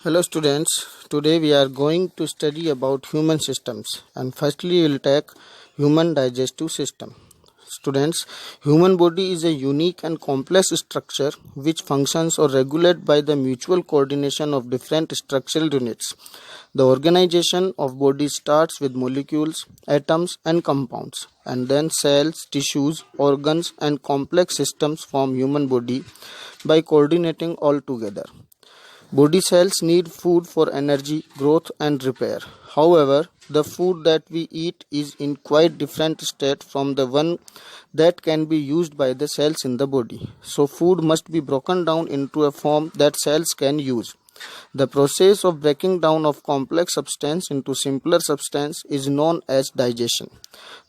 Hello students, today we are going to study about human systems and firstly we will take human digestive system. Students, human body is a unique and complex structure which functions or regulated by the mutual coordination of different structural units. The organization of body starts with molecules, atoms and compounds, and then cells, tissues, organs and complex systems form human body by coordinating all together. Body cells need food for energy, growth and repair. However, the food that we eat is in quite different state from the one that can be used by the cells in the body. So food must be broken down into a form that cells can use. The process of breaking down of complex substance into simpler substance is known as digestion.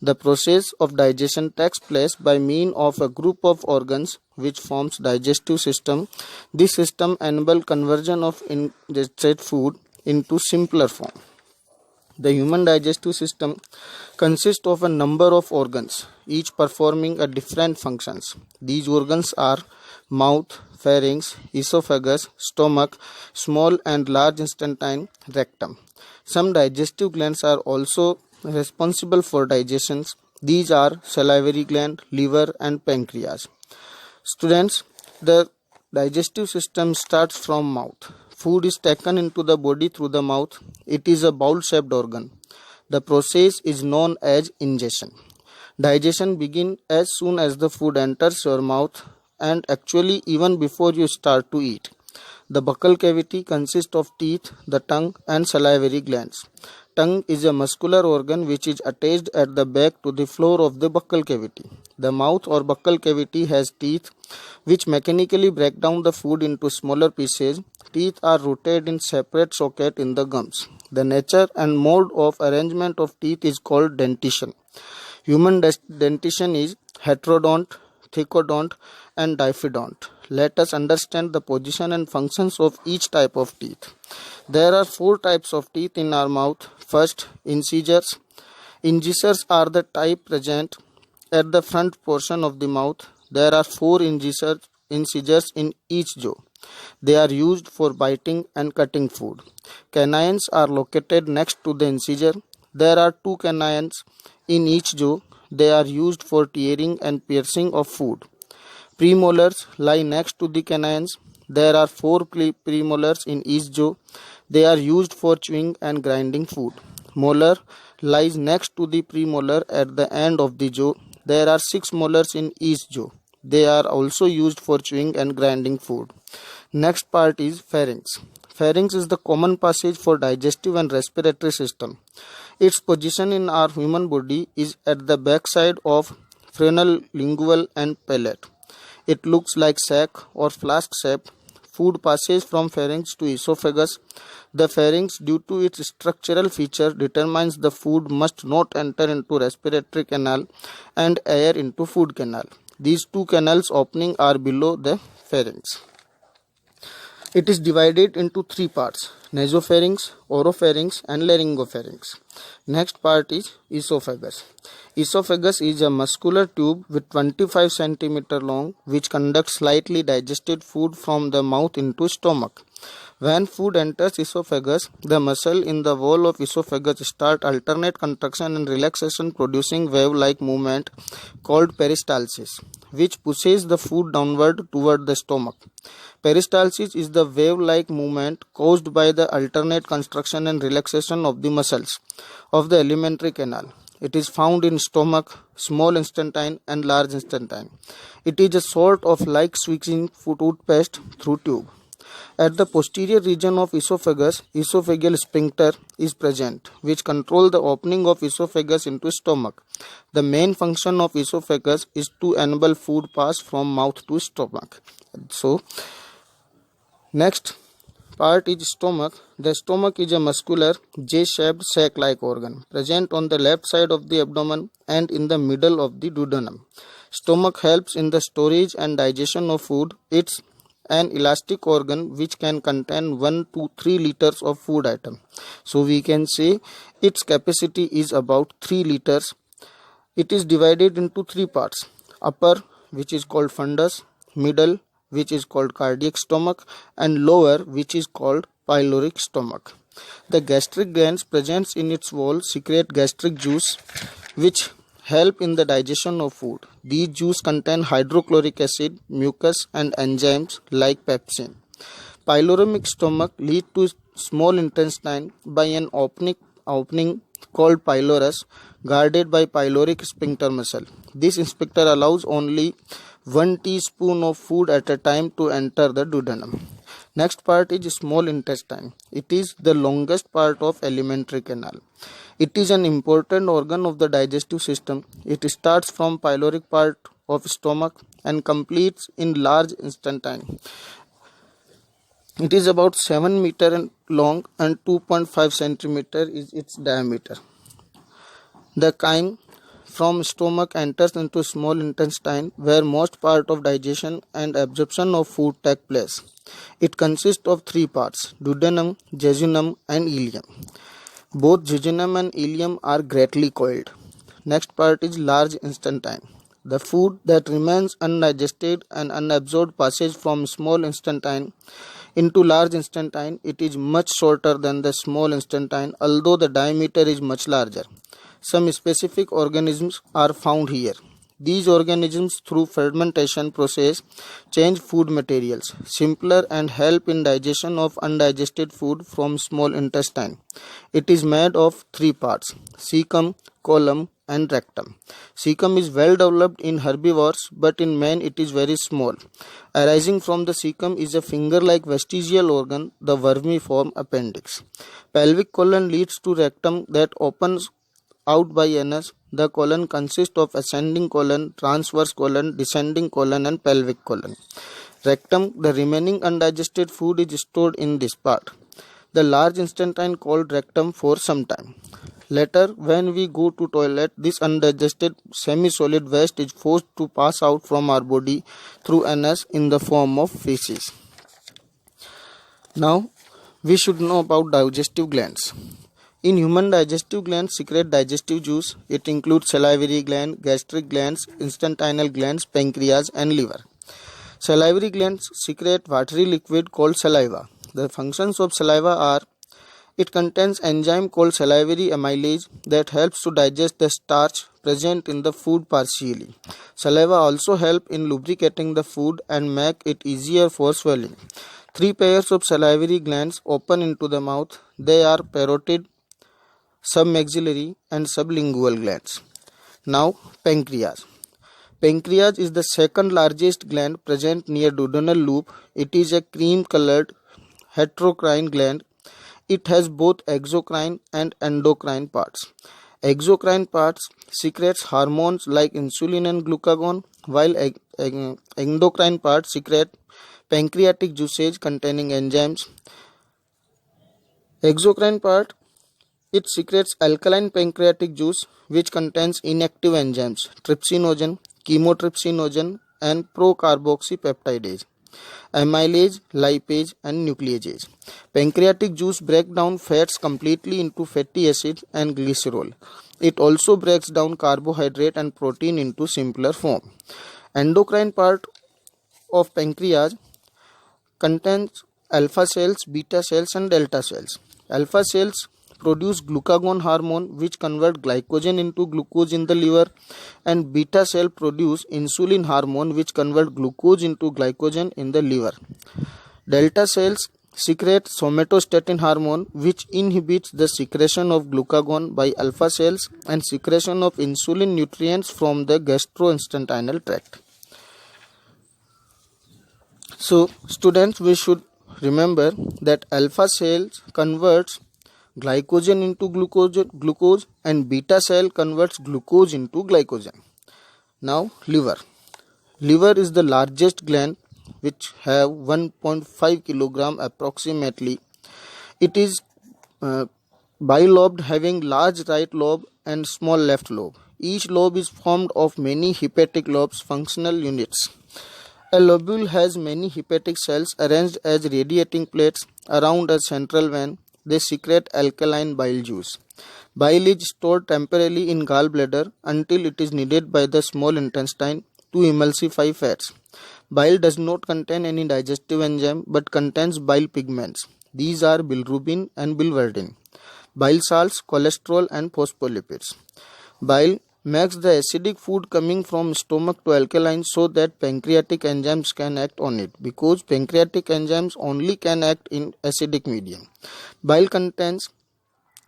The process of digestion takes place by means of a group of organs which forms digestive system. This system enables conversion of ingested food into simpler form. The human digestive system consists of a number of organs, each performing a different functions. These organs are mouth, pharynx, esophagus, stomach, small and large intestine, rectum. Some digestive glands are also responsible for digestion. These are salivary gland, liver and pancreas. Students, the digestive system starts from mouth. Food is taken into the body through the mouth. It is a bowl-shaped organ. The process is known as ingestion. Digestion begins as soon as the food enters your mouth and actually even before you start to eat. The buccal cavity consists of teeth, the tongue and salivary glands. Tongue is a muscular organ which is attached at the back to the floor of the buccal cavity. The mouth or buccal cavity has teeth which mechanically break down the food into smaller pieces. Teeth are rooted in separate socket in the gums. The nature and mode of arrangement of teeth is called dentition. Human dentition is heterodont, thecodont and diffidont. Let us understand the position and functions of each type of teeth. There are 4 types of teeth in our mouth. First, incisors. Incisors are the type present at the front portion of the mouth. There are 4 incisors in each jaw. They are used for biting and cutting food. Canines are located next to the incisor. There are 2 canines in each jaw. They are used for tearing and piercing of food. Premolars lie next to the canines. There are 4 premolars in each jaw. They are used for chewing and grinding food. Molar lies next to the premolar at the end of the jaw. There are 6 molars in each jaw. They are also used for chewing and grinding food. Next part is pharynx. Pharynx is the common passage for digestive and respiratory system. Its position in our human body is at the back side of frenal, lingual and palate. It looks like sac or flask shape. Food passes from pharynx to esophagus. The pharynx, due to its structural feature, determines the food must not enter into respiratory canal and air into food canal. These 2 canals opening are below the pharynx. It is divided into 3 parts: nasopharynx, oropharynx and laryngopharynx. Next part is esophagus. Esophagus is a muscular tube with 25 cm long which conducts slightly digested food from the mouth into stomach. When food enters esophagus, the muscle in the wall of esophagus start alternate contraction and relaxation, producing wave-like movement called peristalsis, which pushes the food downward toward the stomach. Peristalsis is the wave-like movement caused by the alternate contraction and relaxation of the muscles of the alimentary canal. It is found in stomach, small intestine and large intestine. It is a sort of like switching toothpaste through tube. At the posterior region of esophagus, esophageal sphincter is present, which control the opening of esophagus into stomach. The main function of esophagus is to enable food pass from mouth to stomach. So, next part is stomach. The stomach is a muscular J-shaped sac-like organ present on the left side of the abdomen and in the middle of the duodenum. Stomach helps in the storage and digestion of food. It's an elastic organ which can contain 1 to 3 liters of food item. So we can say its capacity is about 3 liters. It is divided into 3 parts: upper, which is called fundus, middle, which is called cardiac stomach, and lower, which is called pyloric stomach. The gastric glands present in its wall secrete gastric juice which help in the digestion of food. These juices contain hydrochloric acid, mucus and enzymes like pepsin. Pyloramic stomach lead to small intestine by an opening called pylorus guarded by pyloric sphincter muscle. This sphincter allows only 1 teaspoon of food at a time to enter the duodenum. Next part is small intestine. It is the longest part of alimentary canal. It is an important organ of the digestive system. It starts from pyloric part of stomach and completes in large intestine. It is about 7 meter long and 2.5 centimeter is its diameter. The chyme from stomach enters into small intestine where most part of digestion and absorption of food take place. It consists of 3 parts: duodenum, jejunum and ileum. Both jejunum and ileum are greatly coiled. Next part is large intestine. The food that remains undigested and unabsorbed passes from small intestine into large intestine. It is much shorter than the small intestine, although the diameter is much larger. Some specific organisms are found here. These organisms, through fermentation process, change food materials simpler and help in digestion of undigested food from small intestine. It is made of 3 parts: cecum, colon and rectum. Cecum is well developed in herbivores, but in man it is very small. Arising from the cecum is a finger-like vestigial organ, the vermiform appendix. Pelvic colon leads to rectum that opens out by anus. The colon consists of ascending colon, transverse colon, descending colon and pelvic colon. Rectum, the remaining undigested food is stored in this part. The large intestine called rectum for some time. Later, when we go to toilet, this undigested semi-solid waste is forced to pass out from our body through anus in the form of feces. Now, we should know about digestive glands. In human, digestive glands secrete digestive juice. It includes salivary gland, gastric glands, intestinal glands, pancreas and liver. Salivary glands secrete watery liquid called saliva. The functions of saliva are: it contains enzyme called salivary amylase that helps to digest the starch present in the food partially. Saliva also help in lubricating the food and make it easier for swallowing. 3 pairs of salivary glands open into the mouth. They are parotid, submaxillary and sublingual glands. Now, pancreas. Pancreas is the second largest gland present near duodenal loop. It is a cream colored heterocrine gland. It has both exocrine and endocrine parts. Exocrine parts secretes hormones like insulin and glucagon, while endocrine parts secrete pancreatic juices containing enzymes. Exocrine part, it secretes alkaline pancreatic juice which contains inactive enzymes trypsinogen, chymotrypsinogen and procarboxypeptidase, amylase, lipase and nucleases. Pancreatic juice breaks down fats completely into fatty acids and glycerol. It also breaks down carbohydrate and protein into simpler form. Endocrine part of pancreas contains alpha cells, beta cells and delta cells. Alpha cells produce glucagon hormone which convert glycogen into glucose in the liver, and beta cell produce insulin hormone which convert glucose into glycogen in the liver. Delta cells secrete somatostatin hormone which inhibits the secretion of glucagon by alpha cells and secretion of insulin nutrients from the gastrointestinal tract. So students, we should remember that alpha cells converts glycogen into glucose and beta cell converts glucose into glycogen. Now, liver. Liver is the largest gland which have 1.5 kilogram approximately. It is bilobed, having large right lobe and small left lobe. Each lobe is formed of many hepatic lobes, functional units. A lobule has many hepatic cells arranged as radiating plates around a central vein. They secrete alkaline bile juice. Bile is stored temporarily in gallbladder until it is needed by the small intestine to emulsify fats. Bile does not contain any digestive enzyme but contains bile pigments. These are bilirubin and biliverdin, bile salts, cholesterol, and phospholipids. Bile makes the acidic food coming from stomach to alkaline so that pancreatic enzymes can act on it, because pancreatic enzymes only can act in acidic medium. Bile contains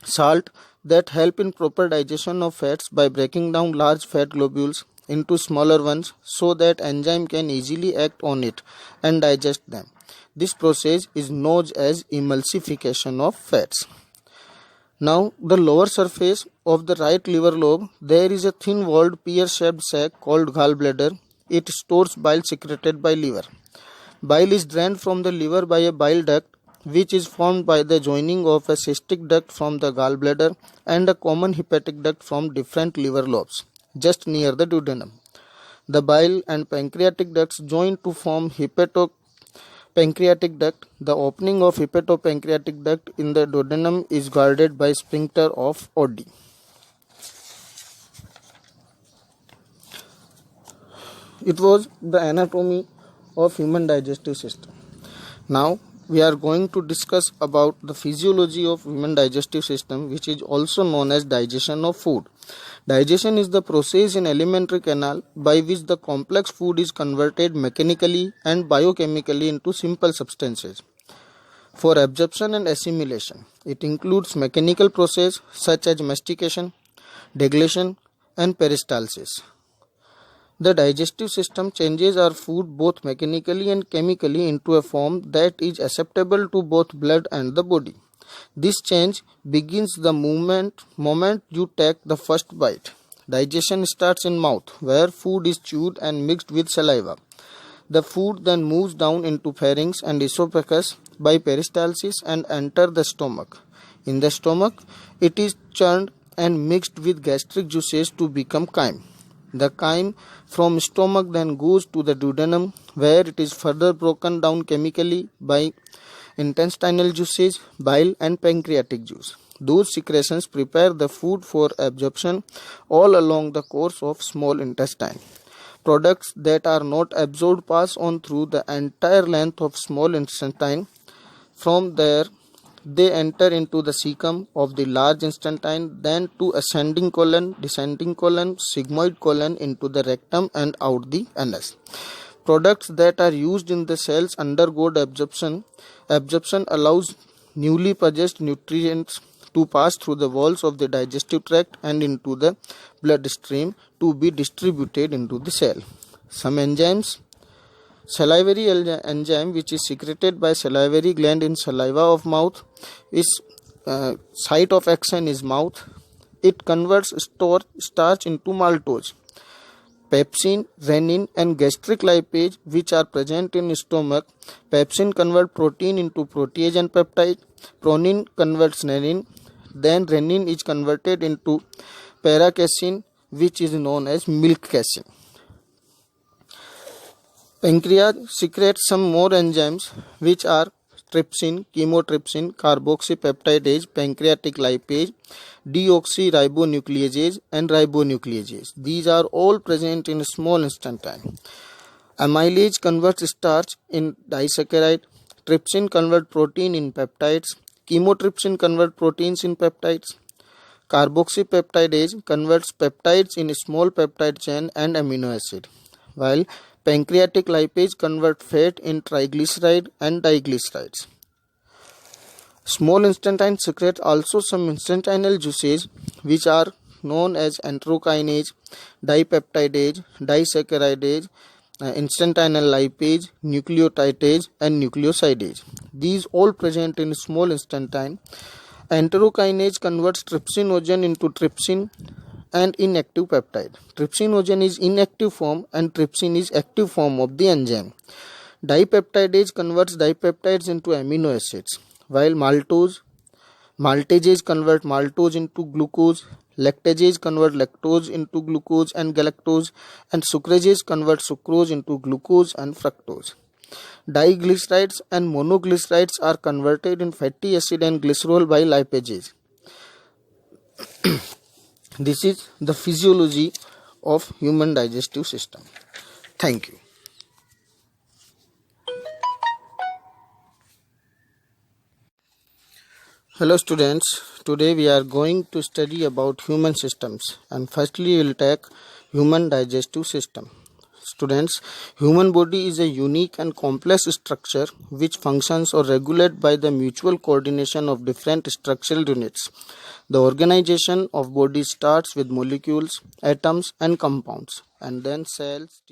salt that help in proper digestion of fats by breaking down large fat globules into smaller ones so that enzyme can easily act on it and digest them. This process is known as emulsification of fats. Now, the lower surface of the right liver lobe, there is a thin-walled pear-shaped sac called gallbladder. It stores bile secreted by liver. Bile is drained from the liver by a bile duct, which is formed by the joining of a cystic duct from the gallbladder and a common hepatic duct from different liver lobes, just near the duodenum. The bile and pancreatic ducts join to form hepatopancreatic duct. The opening of hepatopancreatic duct in the duodenum is guarded by sphincter of Oddi. It was the anatomy of human digestive system. Now we are going to discuss about the physiology of human digestive system, which is also known as digestion of food. Digestion is the process in alimentary canal by which the complex food is converted mechanically and biochemically into simple substances for absorption and assimilation. It includes mechanical process such as mastication, deglutition, and peristalsis. The digestive system changes our food both mechanically and chemically into a form that is acceptable to both blood and the body. This change begins the moment you take the first bite. Digestion starts in mouth, where food is chewed and mixed with saliva. The food then moves down into pharynx and esophagus by peristalsis and enters the stomach. In the stomach, it is churned and mixed with gastric juices to become chyme. The chyme from stomach then goes to the duodenum, where it is further broken down chemically by intestinal juices, bile, and pancreatic juice. Those secretions prepare the food for absorption all along the course of small intestine. Products that are not absorbed pass on through the entire length of small intestine. From there, they enter into the cecum of the large intestine, then to ascending colon, descending colon, sigmoid colon into the rectum and out the anus. Products that are used in the cells undergo absorption. Absorption allows newly purchased nutrients to pass through the walls of the digestive tract and into the bloodstream to be distributed into the cell. Some enzymes. Salivary enzyme, which is secreted by salivary gland in saliva of mouth, is site of action is mouth. It converts starch into maltose. Pepsin, renin, and gastric lipase, which are present in stomach. Pepsin converts protein into protease and peptide. Pronin converts renin. Then renin is converted into paracasein, which is known as milk casein. Pancreas secretes some more enzymes, which are trypsin, chymotrypsin, carboxypeptidase, pancreatic lipase, deoxyribonuclease, and ribonuclease. These are all present in small intestine. Amylase converts starch in disaccharide. Trypsin converts protein in peptides. Chymotrypsin converts proteins in peptides. Carboxypeptidase converts peptides in small peptide chain and amino acid, while pancreatic lipase converts fat in triglyceride and diglycerides. Small intestine secretes also some intestinal juices, which are known as enterokinase, dipeptidase, disaccharidase, intestinal lipase, nucleotidase, and nucleosidase. These all present in small intestine. Enterokinase converts trypsinogen into trypsin and inactive peptide. Trypsinogen is inactive form and trypsin is active form of the enzyme. Dipeptidase converts dipeptides into amino acids, while maltases convert maltose into glucose, lactases convert lactose into glucose and galactose, and sucrases convert sucrose into glucose and fructose. Diglycerides and monoglycerides are converted in fatty acid and glycerol by lipases. This is the physiology of human digestive system. Thank you. Hello students, today we are going to study about human systems and firstly we will take human digestive system. Students, human body is a unique and complex structure which functions or regulated by the mutual coordination of different structural units. The organization of body starts with molecules, atoms and compounds and then cells,